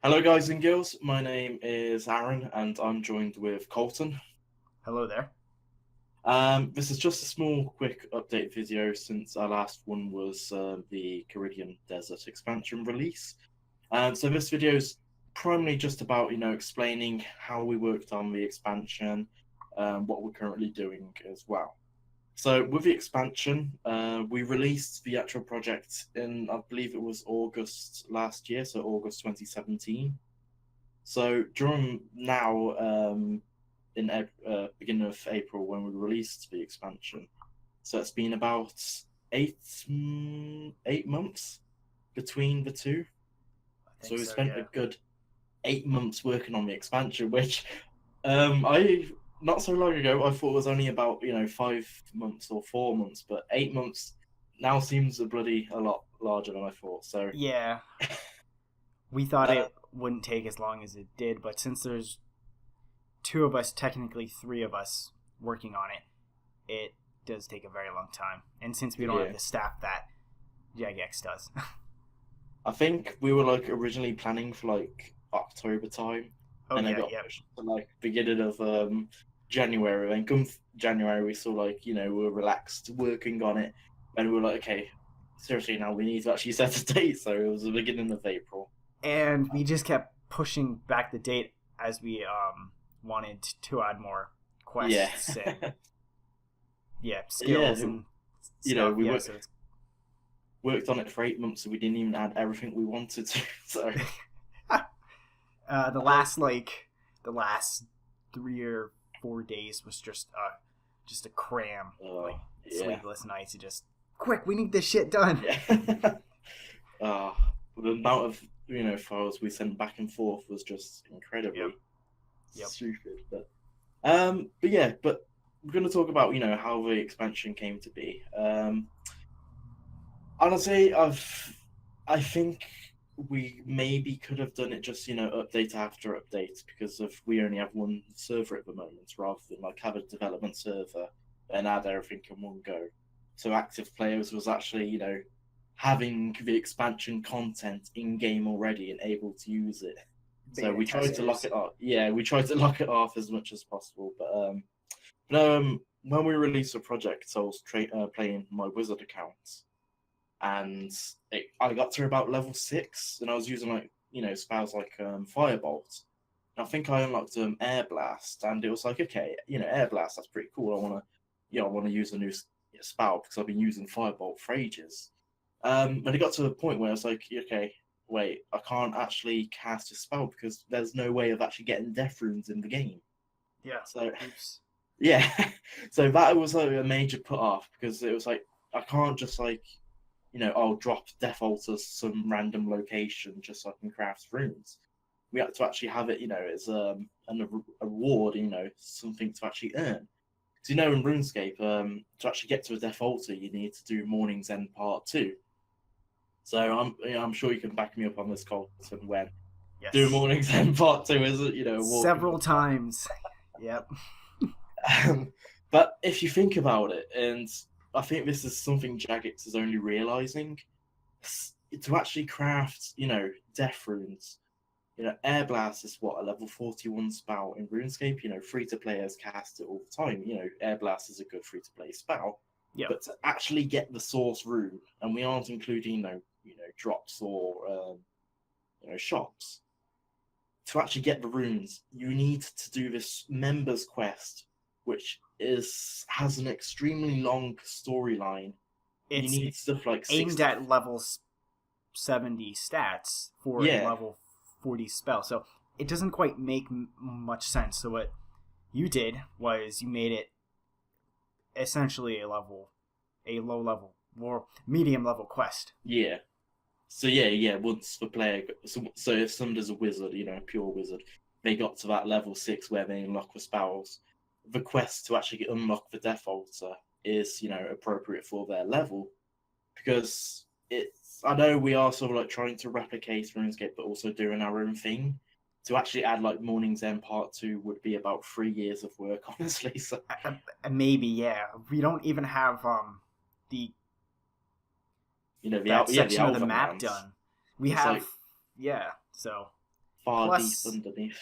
Hello, guys and girls. My name is Aaron, and I'm joined with Colton. Hello there. This is just a small, quick update video since our last one was the Kharidian Desert expansion release. So this video is primarily just about, explaining how we worked on the expansion, what we're currently doing as well. So with the expansion, we released the actual project in, I believe it was August last year, so August 2017. So during now, in beginning of April, when we released the expansion, so it's been about 8 months between the two. So we spent a good 8 months working on the expansion, which I not so long ago I thought was only about 5 months or 4 months, but 8 months now seems a lot larger than I thought. So yeah, we thought it wouldn't take as long as it did, but since there's two of us, technically three of us working on it, it does take a very long time. And since we don't have the staff that Jagex does. I think we were originally planning for October time. And then got pushed to beginning of January. And come January, we saw we were relaxed working on it, and we were like, okay, seriously, now we need to actually set a date. So it was the beginning of April, and we just kept pushing back the date as we wanted to add more quests and skills and stuff. We worked on it for 8 months, so we didn't even add everything we wanted to. So. The last 3 or 4 days was just a cram, sleepless nights. And just quick, we need this shit done. Yeah. The amount of files we sent back and forth was just incredibly stupid. But we're going to talk about how the expansion came to be. Honestly, I think we maybe could have done it just update after update, because we only have one server at the moment, rather than have a development server and add everything in one go. So active players was actually having the expansion content in game already and able to use it. So we tried to lock it off. Yeah, we tried to lock it off as much as possible. But when we released the project, I was playing my wizard account. And I got to about level 6, and I was using spells like Firebolt. And I think I unlocked Air Blast, and it was okay, Air Blast, that's pretty cool. I want to use a new spell because I've been using Firebolt for ages. And it got to a point where I was like, okay, wait, I can't actually cast a spell because there's no way of actually getting death runes in the game. Yeah. So yeah, so that was a major put off, because it was I can't just I'll drop Death Altars some random location just so I can craft runes. We had to actually have it, as a reward, something to actually earn. Because in RuneScape, to actually get to a Death Altar, you need to do Morning's End Part 2. So I'm sure you can back me up on this, Colton, when doing Morning's End Part 2 is several times. Yep. But if you think about it, and I think this is something Jagex is only realizing, to actually craft, death runes. Air Blast is a level 41 spell in RuneScape. Free-to-players cast it all the time. Air Blast is a good free-to-play spell. Yeah. But to actually get the source rune, and we aren't including, drops or, shops. To actually get the runes, you need to do this members quest, which has an extremely long storyline. You need stuff like aimed at level 70 stats for a level 40 spell, so it doesn't quite make much sense. So what you did was you made it essentially a low level or medium level quest. Yeah. So once the player, so if somebody's a wizard, a pure wizard, they got to that level 6 where they unlock the spells. The quest to actually unlock the Death Altar is, appropriate for their level, because I know we are sort of trying to replicate RuneScape, but also doing our own thing. To actually add Morning's End Part 2 would be about 3 years of work, honestly. So maybe, yeah. We don't even have the section of the map done. We have so far deep Plus, underneath.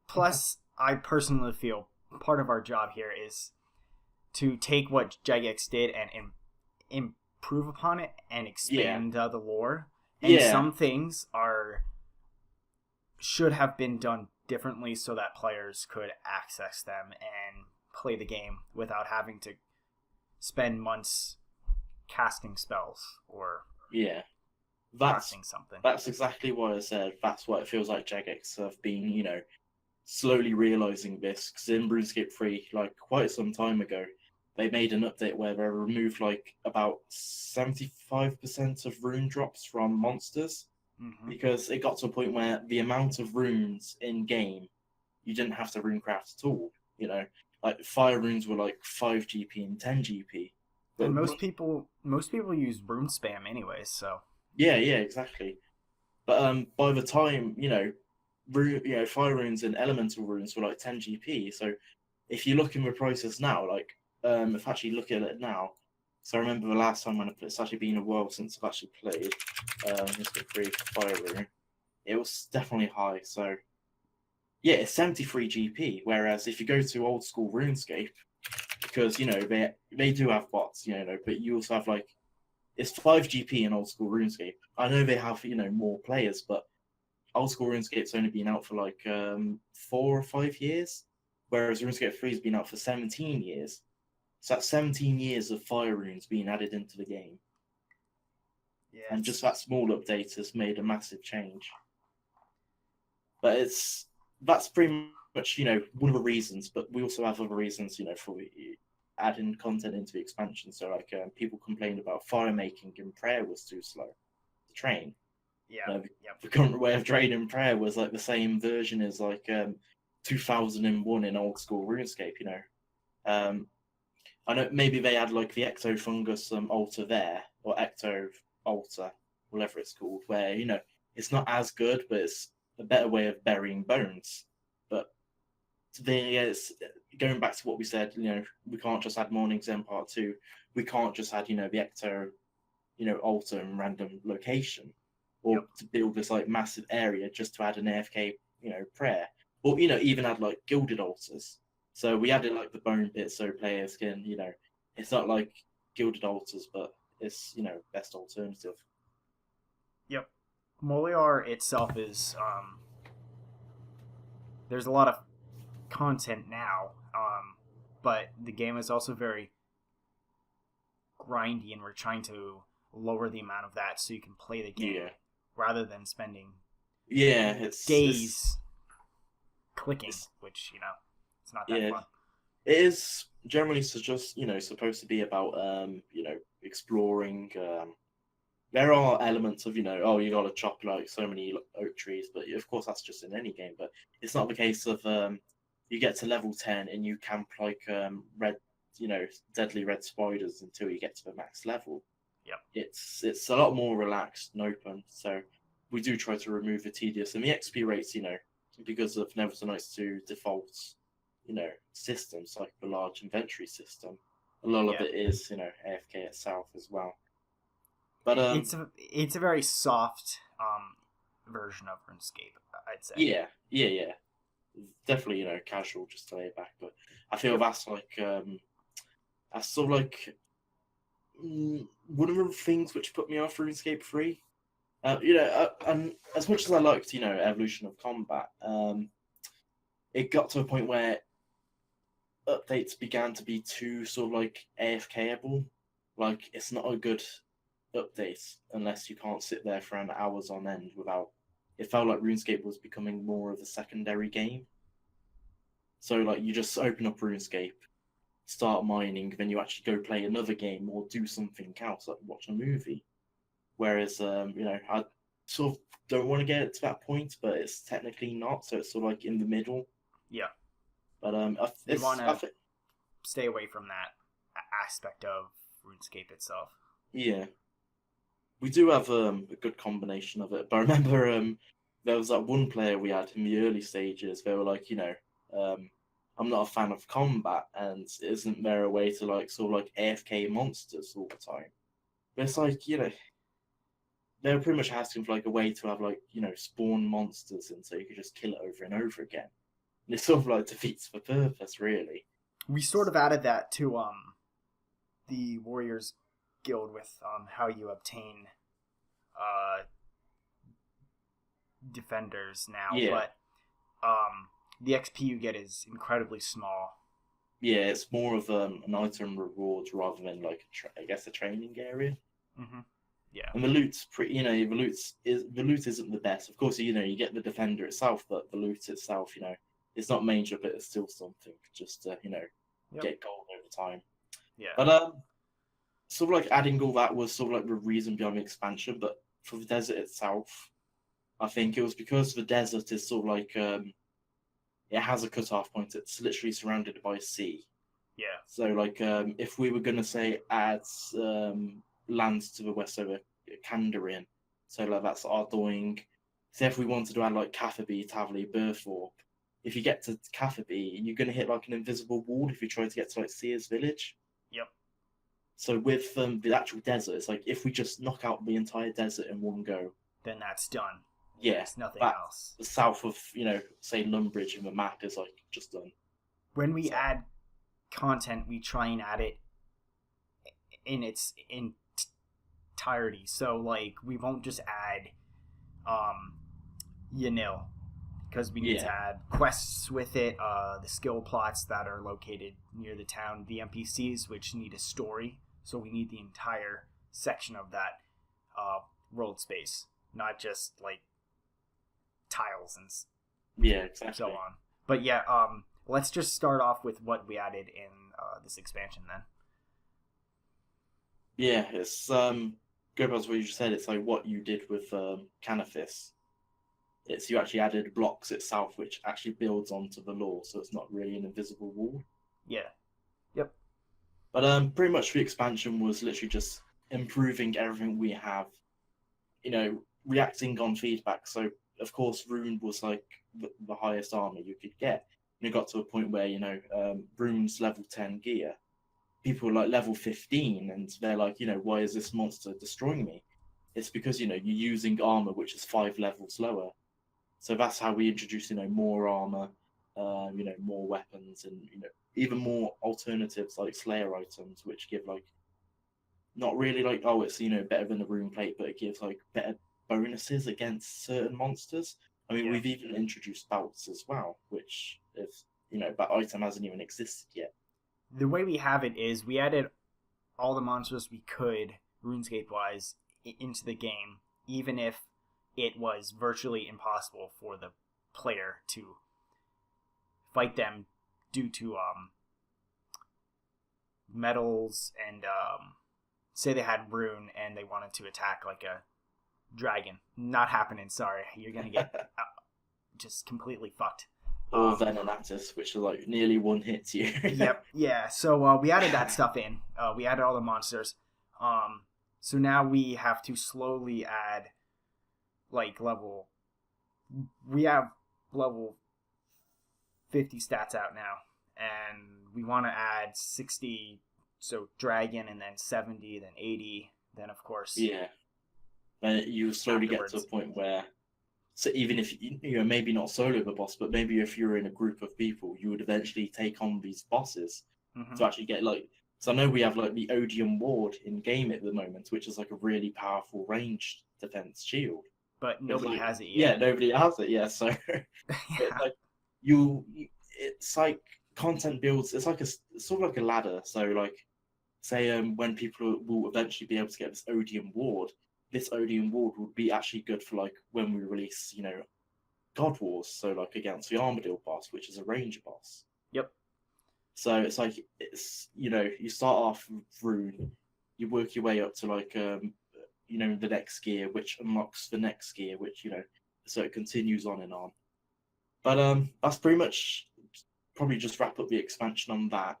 plus, I personally feel part of our job here is to take what Jagex did and improve upon it and expand the lore. And some things should have been done differently so that players could access them and play the game without having to spend months casting spells or casting something. That's exactly what I said. That's what it feels like Jagex have been, slowly realizing this. Because in RuneScape 3, like quite some time ago, they made an update where they removed like about 75% of rune drops from monsters. Because it got to a point where the amount of runes in game, you didn't have to runecraft at all. Like fire runes were like 5 GP and 10 GP. But and most people use rune spam anyways, so yeah, exactly. But by the time fire runes and elemental runes were like 10 GP. So if you look in the prices now, like if I actually look at it now, so I remember the last time when it's actually been a while since I've actually played RuneScape 3 Fire Rune. It was definitely high. So yeah, it's 73 GP. Whereas if you go to old school RuneScape, because they do have bots, but you also have like it's 5 GP in old school RuneScape. I know they have more players, but old school RuneScape's only been out for like 4 or 5 years, whereas RuneScape 3 has been out for 17 years. So that's 17 years of fire runes being added into the game. Yeah, and just that small update has made a massive change. But that's pretty much, one of the reasons, but we also have other reasons, for adding content into the expansion. So like people complained about fire making and prayer was too slow to train. Yeah. The current way of training prayer was like the same version as like 2001 in old school RuneScape, I know maybe they had like the Ectofungus altar there, or Ecto altar, whatever it's called, where, it's not as good, but it's a better way of burying bones. But it's going back to what we said, we can't just add Morning's End Part 2. We can't just add, the Ecto, altar in random location. Or to build this like massive area just to add an AFK, prayer. Or, even add like gilded altars. So we added like the bone bit so players can, it's not like gilded altars, but it's, best alternative. Yep. Molior itself is, there's a lot of content now, but the game is also very grindy, and we're trying to lower the amount of that so you can play the game rather than spending days clicking, which, it's not that fun. It is generally just, supposed to be about, exploring. There are elements of, you got to chop like so many oak trees, but of course that's just in any game. But it's not the case of you get to level 10 and you camp like red, deadly red spiders until you get to the max level. Yep. It's a lot more relaxed and open. So we do try to remove the tedious, and the XP rates, because of Nevertonites 2 defaults, systems like the large inventory system. A lot of it is, AFK itself as well. But it's a very soft version of RuneScape, I'd say. Yeah. Definitely, casual, just to lay it back. But I feel that's like that's sort of like one of the things which put me off RuneScape 3. And as much as I liked, evolution of combat, it got to a point where updates began to be too sort of like AFK-able. Like, it's not a good update unless you can't sit there for an hours on end without. It felt like RuneScape was becoming more of a secondary game. So, like, you just open up RuneScape, start mining, then you actually go play another game or do something else, like watch a movie. Whereas, I sort of don't want to get it to that point, but it's technically not, so it's sort of like in the middle. Yeah. But you want to stay away from that aspect of RuneScape itself. Yeah. We do have a good combination of it, but I remember there was that one player we had in the early stages. They were like, I'm not a fan of combat, and isn't there a way to like sort of like AFK monsters all the time? But it's like, they were pretty much asking for like a way to have like, you know, spawn monsters, and so you could just kill it over and over again. And it sort of like defeats the purpose, really. We sort of added that to the Warriors Guild with how you obtain defenders now, but the XP you get is incredibly small. Yeah, it's more of an item reward rather than like I guess a training area. Mm-hmm. Yeah, and the loot's pretty. You know, the loot isn't the best. Of course, you know, you get the defender itself, but the loot itself, you know, it's not major, but it's still something just to, you know, get gold over time. Yeah. But sort of like adding all that was sort of like the reason behind the expansion. But for the desert itself, I think it was because the desert is sort of like it has a cutoff point. It's literally surrounded by sea. Yeah. So like if we were gonna say add lands to the west over Kharidian, so like that's Ardoing. So if we wanted to add like Cathaby, Tavley, Burthorpe, if you get to Cathaby, you're gonna hit like an invisible wall if you try to get to like Sears Village. Yep. So with the actual desert, it's like if we just knock out the entire desert in one go, then that's done. Yeah, there's nothing else. The south of, you know, say Lumbridge in the map is like just done. When we add content, we try and add it in its entirety. So like we won't just add Yanil, because we need to add quests with it, the skill plots that are located near the town, the NPCs which need a story. So we need the entire section of that world space, not just like tiles and so on. But yeah, let's just start off with what we added in this expansion then. Yeah, it's go back to what you just said. It's like what you did with Canathis. It's you actually added blocks itself, which actually builds onto the lore, so it's not really an invisible wall. Yeah. Yep. But pretty much the expansion was literally just improving everything we have. You know, reacting on feedback. So of course, Rune was like the highest armor you could get. And it got to a point where, you know, Rune's level 10 gear. People were like level 15, and they're like, you know, why is this monster destroying me? It's because, you know, you're using armor which is 5 levels lower. So that's how we introduce, you know, more armor, you know, more weapons, and, you know, even more alternatives like Slayer items, which give like, not really like, oh, it's, you know, better than the rune plate, but it gives like better bonuses against certain monsters. I mean, we've even introduced belts as well, which is, you know, that item hasn't even existed yet. The way we have it is we added all the monsters we could, RuneScape-wise, into the game, even if it was virtually impossible for the player to fight them due to metals and say they had rune and they wanted to attack like a dragon. Not happening, sorry. You're going to get just completely fucked. Or Venenatus, which is like nearly one hits you. Yep, yeah. So we added that stuff in. We added all the monsters. So now we have to slowly add like we have level 50 stats out now, and we want to add 60, so dragon, and then 70, then 80, then of course you slowly get to a point where, so even if you know, maybe not solo the boss, but maybe if you're in a group of people, you would eventually take on these bosses to actually get like. So I know we have like the Odium Ward in game at the moment, which is like a really powerful ranged defense shield. But nobody has it yet. Yeah, nobody has it. Yeah, so it's like it's like content builds. It's like it's sort of like a ladder. So like, say when people will eventually be able to get this Odium Ward, this Odium Ward would be actually good for like when we release, you know, God Wars. So like against the Armadillo boss, which is a range boss. Yep. So it's like you know, you start off with Rune, you work your way up to like you know, the next gear, which unlocks the next gear, which, you know, so it continues on and on. But that's pretty much probably just wrap up the expansion on that.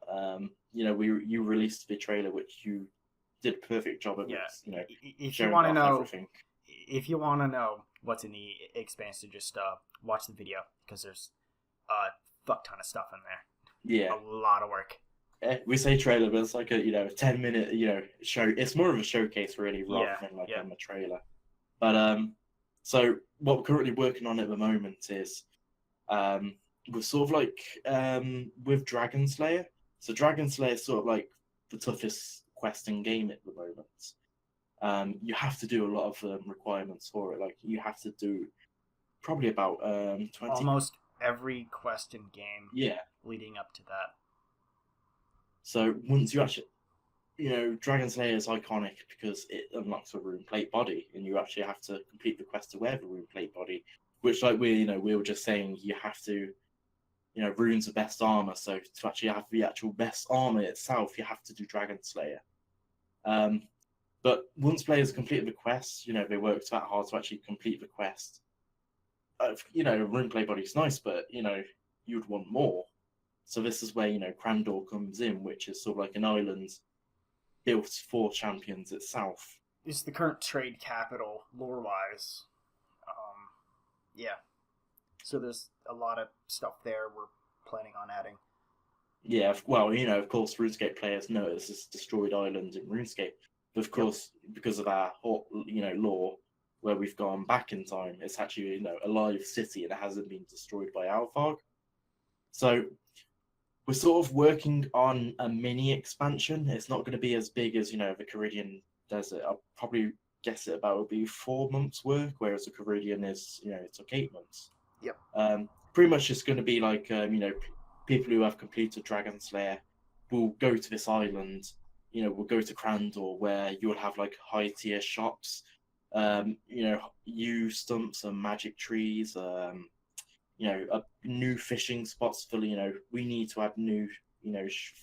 You know, you released the trailer, which you did a perfect job of. Yeah. You know, if you want to know everything. If you want to know what's in the expansion, just watch the video, because there's a fuck ton of stuff in there. Yeah, a lot of work. We say trailer, but it's like a 10-minute show. It's more of a showcase really, rather than like a trailer. But so what we're currently working on at the moment is we're sort of like with Dragon Slayer. So Dragon Slayer is sort of like the toughest quest in game at the moment. You have to do a lot of requirements for it. Like you have to do probably about 20. Almost every quest in game. Yeah. Leading up to that. So once you actually, Dragon Slayer is iconic because it unlocks a rune plate body, and you actually have to complete the quest to wear the rune plate body. Which, like we were just saying, you have to, runes are best armor. So to actually have the actual best armor itself, you have to do Dragon Slayer. But once players complete the quest, they work that hard to actually complete the quest. Rune plate body is nice, but you'd want more. So this is where Crandor comes in, which is sort of like an island built for champions itself. It's the current trade capital, lore-wise. Yeah. So there's a lot of stuff there we're planning on adding. Yeah, well, of course, RuneScape players know it's this destroyed island in RuneScape. But of course, because of our, lore, where we've gone back in time, it's actually, a live city and it hasn't been destroyed by Alphard. So we're sort of working on a mini expansion. It's not going to be as big as, the Kharidian Desert. I'll probably guess it about would be 4 months work, whereas the Kharidian is, it took 8 months. Yep. Pretty much it's going to be like, people who have completed Dragon Slayer will go to this island, will go to Crandor, where you'll have like high tier shops, yew stumps and magic trees, new fishing spots for, we need to add new,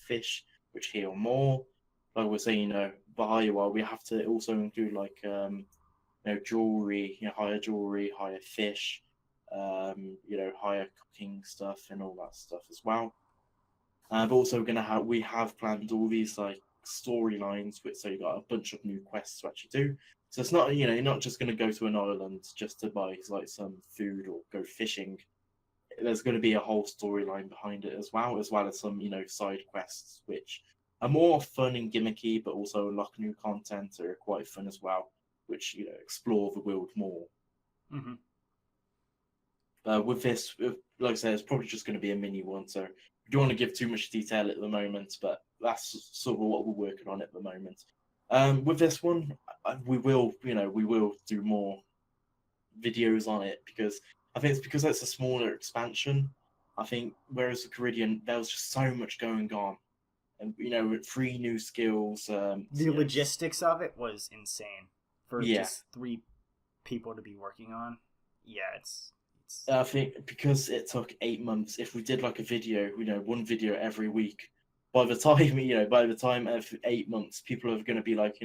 fish which heal more. Like we're saying, Bahia, we have to also include like, jewelry, higher jewelry, higher fish, higher cooking stuff and all that stuff as well. But also we have planned all these like storylines, so you got a bunch of new quests to actually do. So it's not, you're not just going to go to an island just to buy like some food or go fishing. There's going to be a whole storyline behind it as well as some, side quests, which are more fun and gimmicky, but also unlock new content are quite fun as well, which, explore the world more. Mm-hmm. With this, like I said, it's probably just going to be a mini one, so we don't want to give too much detail at the moment, but that's sort of what we're working on at the moment. With this one, we will do more videos on it, because I think it's because it's a smaller expansion. I think whereas the Kharidian, there was just so much going on, and with 3 new skills. The logistics of it was insane for just 3 people to be working on. Yeah, it's. I think because it took 8 months. If we did like a video, one video every week, by the time of 8 months, people are going to be like,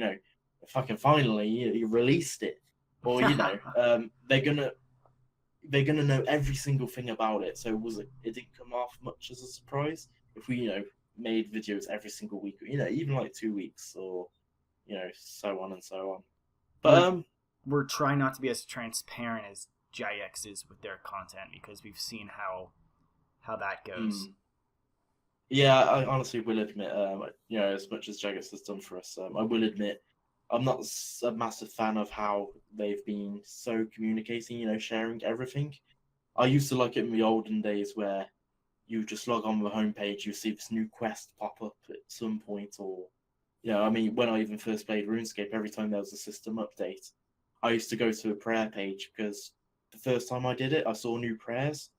fucking finally, you released it, or they're gonna know every single thing about it. So it didn't come off much as a surprise if we made videos every single week, even like 2 weeks, or so on and so on. But we're trying not to be as transparent as Jagex is with their content, because we've seen how that goes. Yeah, I honestly will admit, as much as Jagex has done for us, I will admit I'm not a massive fan of how they've been so communicating, sharing everything. I used to like it in the olden days where you just log on the homepage, you see this new quest pop up at some point, or, when I even first played RuneScape, every time there was a system update, I used to go to a prayer page, because the first time I did it, I saw new prayers.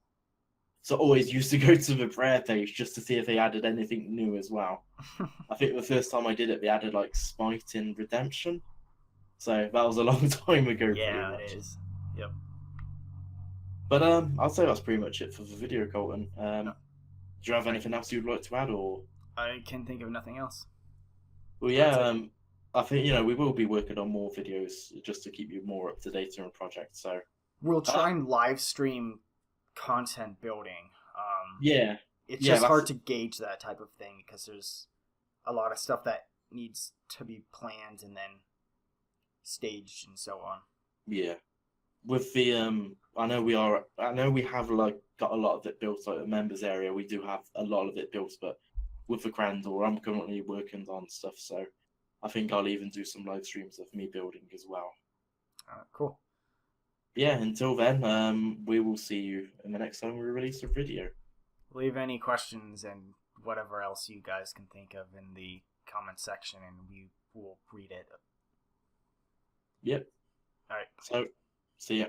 So I always used to go to the prayer page just to see if they added anything new as well. I think the first time I did it, they added like Smite in Redemption. So that was a long time ago. Yeah, it is. Yep. But I'd say that's pretty much it for the video, Colton. Do you have anything else you'd like to add, or? I can think of nothing else. Well, yeah, I think we will be working on more videos just to keep you more up to date on the project. So we'll try and live stream content building. It's just hard to gauge that type of thing, because there's a lot of stuff that needs to be planned and then staged and so on. Yeah. With the I know we have like got a lot of it built, like the members area, we do have a lot of it built, but with the Crandor, I'm currently working on stuff, so I think I'll even do some live streams of me building as well. Cool. Yeah, until then, we will see you in the next time we release a video. Leave any questions and whatever else you guys can think of in the comment section, and we will read it. Yep. All right. So, see ya.